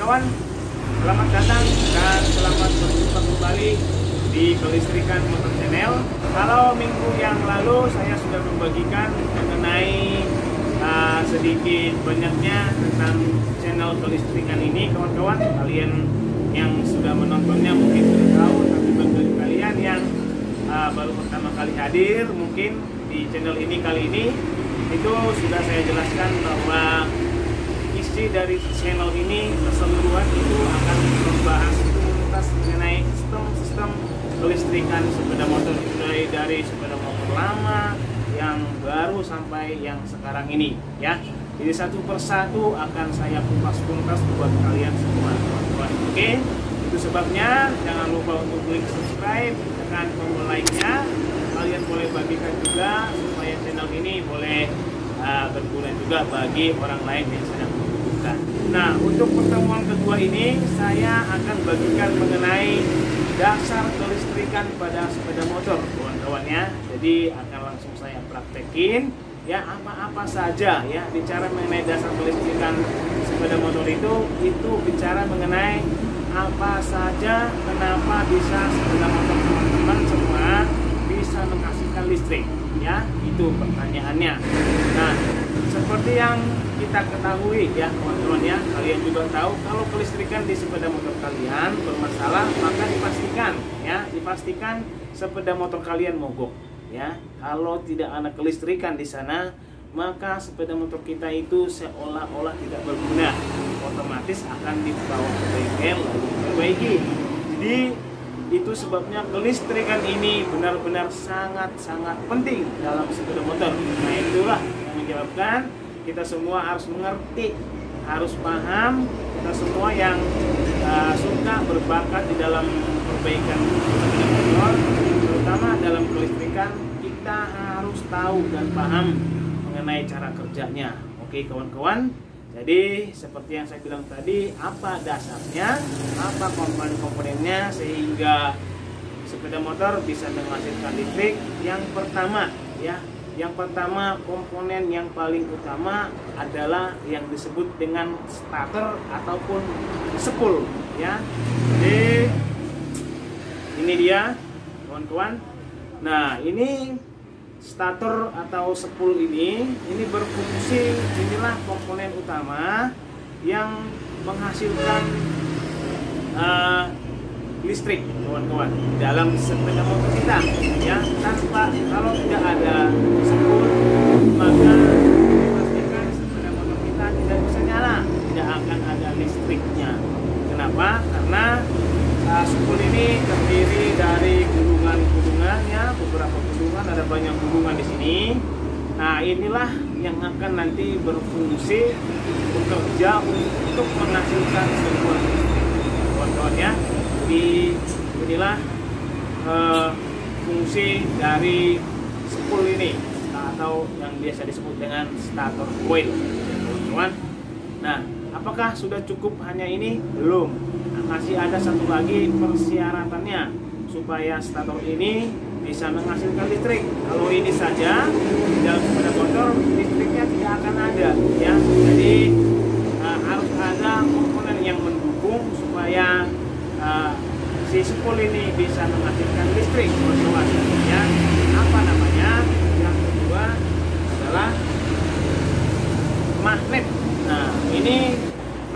kawan-kawan, selamat datang dan selamat berjumpa kembali di Kelistrikan Motor Channel. Kalau minggu yang lalu saya sudah membagikan mengenai sedikit banyaknya tentang channel kelistrikan ini, kawan-kawan. Kalian yang sudah menontonnya mungkin sudah tahu, tapi bagi kalian yang baru pertama kali hadir mungkin di channel ini kali ini, itu sudah saya jelaskan bahwa isi dari channel ini keseluruhan itu akan membahas tuntas mengenai sistem kelistrikan sepeda motor, mulai dari sepeda motor lama, yang baru sampai yang sekarang ini, ya. Jadi satu persatu akan saya kupas tuntas buat kalian semua, teman-teman. Oke, itu sebabnya jangan lupa untuk klik subscribe, tekan tombol like-nya. Kalian boleh bagikan juga supaya channel ini boleh berguna juga bagi orang lain yang sedang membutuhkan. Nah, untuk pertemuan kedua ini saya akan bagikan mengenai dasar kelistrikan pada sepeda motor, kawan-kawannya. Jadi akan langsung saya praktekin ya, apa-apa saja ya bicara mengenai dasar kelistrikan sepeda motor itu bicara mengenai apa saja, kenapa bisa sepeda motor teman-teman semua bisa menghasilkan listrik, ya, itu pertanyaannya. Nah, seperti yang kita ketahui ya kawan-kawan ya, kalian juga tahu kalau kelistrikan di sepeda motor kalian bermasalah, maka dipastikan sepeda motor kalian mogok ya. Kalau tidak ada kelistrikan di sana, maka sepeda motor kita itu seolah-olah tidak berguna, otomatis akan dibawa ke bengkel lalu diperbaiki. Jadi itu sebabnya kelistrikan ini benar-benar sangat-sangat penting dalam sepeda motor. Nah, itulah yang menyebabkan kita semua harus mengerti, harus paham. Kita semua yang suka berbakat di dalam perbaikan sepeda motor, terutama dalam kelistrikan, kita harus tahu dan paham mengenai cara kerjanya. Oke kawan-kawan, jadi seperti yang saya bilang tadi, apa dasarnya, apa komponen-komponennya sehingga sepeda motor bisa menghasilkan listrik. Yang pertama ya, yang pertama komponen yang paling utama adalah yang disebut dengan starter ataupun spool ya. Jadi ini dia kawan-kawan. Nah, ini starter atau spool ini berfungsi, inilah komponen utama yang menghasilkan listrik kawan-kawan dalam sepeda motor kita ya. Tanpa, kalau tidak ada spool, maka dipastikan sepeda motor kita tidak bisa nyala, tidak akan ada listriknya. Kenapa? Karena spool ini terdiri dari gulungan-gulungan ya, beberapa gulungan, ada banyak gulungan di sini. Nah, inilah yang akan nanti berfungsi bekerja untuk menghasilkan sebuah listrik kawan-kawan ya. Jadi inilah fungsi dari spool ini atau yang biasa disebut dengan starter coil kawan-kawan. Nah, apakah sudah cukup hanya ini? Belum. Masih ada satu lagi persyaratannya supaya starter ini bisa menghasilkan listrik. Kalau ini saja di dalam sepeda motor, listriknya tidak akan ada ya. Jadi harus ada komponen yang mendukung supaya si spool ini bisa menghasilkan listrik kawan-kawan ya. Apa namanya? Yang kedua adalah magnet. Nah, ini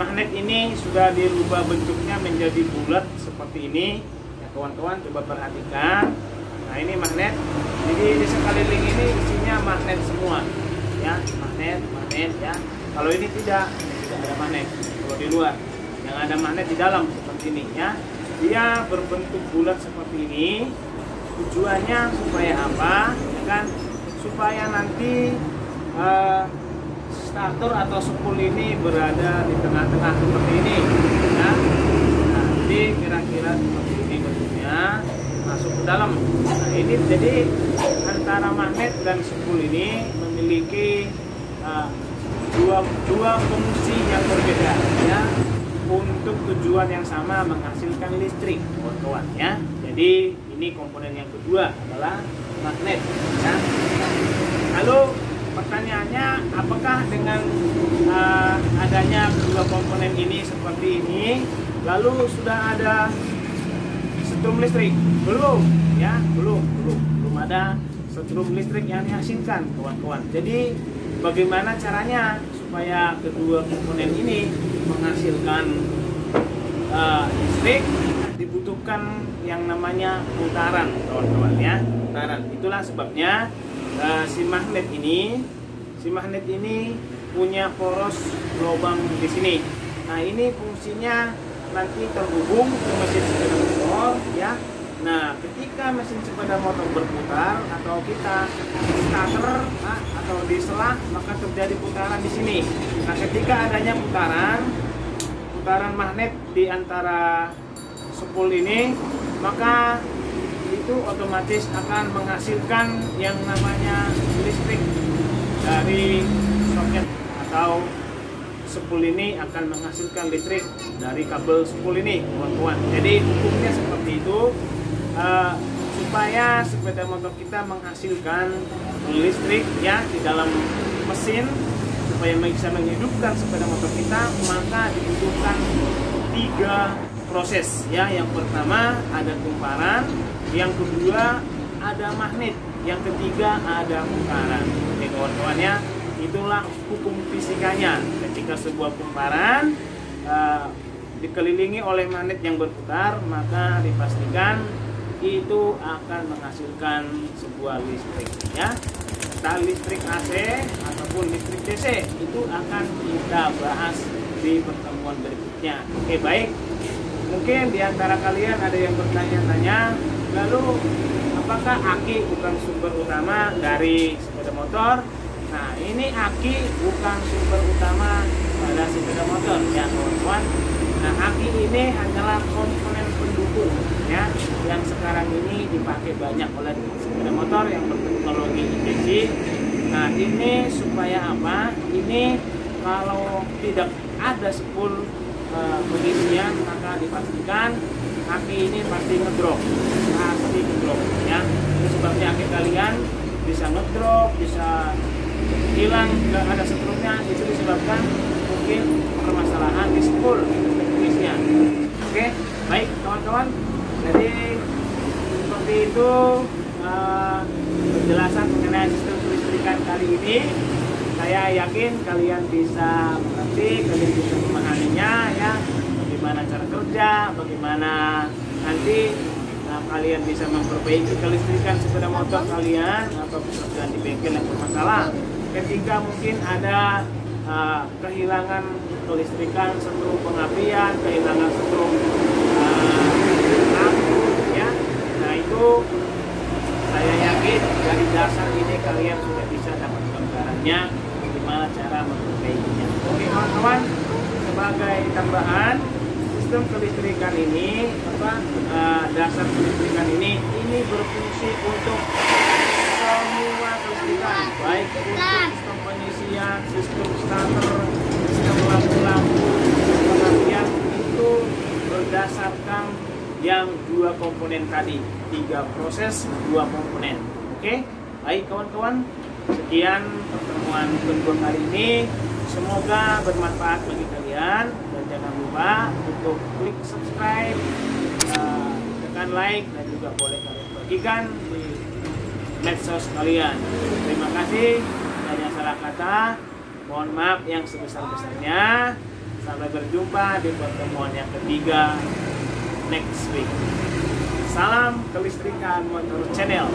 magnet ini sudah dirubah bentuknya menjadi bulat seperti ini ya kawan-kawan, coba perhatikan. Nah, ini magnet. Jadi di sekeliling ini isinya magnet semua ya, magnet ya. Kalau ini tidak ada magnet. Kalau di luar yang ada magnet di dalam seperti ini ya. Dia berbentuk bulat seperti ini. Tujuannya supaya apa? Ya kan? Supaya nanti starter atau spool ini berada di tengah-tengah seperti ini ya. Nah, jadi kira-kira seperti ini bentuknya, masuk ke dalam. Nah, ini jadi antara magnet dan spool ini memiliki dua fungsi yang berbeda ya, untuk tujuan yang sama, menghasilkan listrik kawan-kawan ya. Jadi ini komponen yang kedua adalah magnet ya. Lalu pertanyaannya, apakah dengan adanya kedua komponen ini seperti ini, lalu sudah ada setrum listrik? Belum, ya, belum ada setrum listrik yang dihasilkan, kawan-kawan. Jadi bagaimana caranya supaya kedua komponen ini menghasilkan listrik? Dibutuhkan yang namanya putaran, kawan-kawan, ya, putaran. Itulah sebabnya si magnet ini punya poros lubang di sini. Nah, ini fungsinya nanti terhubung ke mesin sepeda motor, ya. Nah, ketika mesin sepeda motor berputar atau kita starter atau disela, maka terjadi putaran di sini. Nah, ketika adanya putaran magnet di antara spool ini, maka itu otomatis akan menghasilkan yang namanya listrik dari soket, atau spool ini akan menghasilkan listrik dari kabel spool ini, kawan-kawan. Jadi hukumnya seperti itu, supaya sepeda motor kita menghasilkan listrik, ya, di dalam mesin, supaya bisa menghidupkan sepeda motor kita, maka dibutuhkan 3 proses, ya. Yang pertama ada kumparan, yang kedua ada magnet, yang ketiga ada putaran. Oke, kawan-kawan, ya, itulah hukum fisikanya. Ketika sebuah kumparan dikelilingi oleh magnet yang berputar, maka dipastikan itu akan menghasilkan sebuah listrik, ya. Entah listrik AC ataupun listrik DC, itu akan kita bahas di pertemuan berikutnya. Oke, baik. Mungkin di antara kalian ada yang bertanya-tanya, lalu apakah aki bukan sumber utama dari sepeda motor? Nah, ini aki bukan sumber utama pada sepeda motor, ya, kawan-kawan. Nah, aki ini hanyalah komponen pendukung, ya, yang sekarang ini dipakai banyak oleh sepeda motor yang berteknologi injeksi. Nah, ini supaya apa? Ini kalau tidak ada spool pengisian, maka dipastikan aki ini pasti ngedrop, ya. Itu sebabnya aki kalian bisa ngedrop, bisa hilang, nggak ada setrumnya. Itu disebabkan mungkin permasalahan di spool pengisian. Oke, baik, kawan-kawan. Jadi seperti itu penjelasan mengenai sistem kelistrikan kali ini. Saya yakin kalian bisa mengerti, kalian bisa memahaminya, ya. Bagaimana cara kerja, bagaimana nanti kalian bisa memperbaiki kelistrikan sepeda motor kalian atau pekerjaan di bengkel yang bermasalah. Ketika mungkin ada kehilangan kelistrikan setrum pengapian, kehilangan setrum lampu, ya. Nah, itu saya yakin dari dasar ini kalian sudah bisa dapat gambarannya bagaimana cara memperbaikinya. Oke, kawan-kawan, sebagai tambahan, sistem kelistrikan ini, dasar kelistrikan ini berfungsi untuk semua kelistrikan, baik untuk sistem pengisian, sistem starter, sistem lampu-lampu, pengapian, itu berdasarkan yang 2 komponen tadi, 3 proses 2 komponen. Oke, baik kawan-kawan, sekian pertemuan kedua kali ini. Semoga bermanfaat bagi kalian, dan jangan lupa untuk klik subscribe, tekan like, dan juga boleh kalian bagikan di medsos kalian. Terima kasih. Banyak salah kata, mohon maaf yang sebesar-besarnya. Sampai berjumpa di pertemuan yang ketiga next week. Salam Kelistrikan Motor Channel.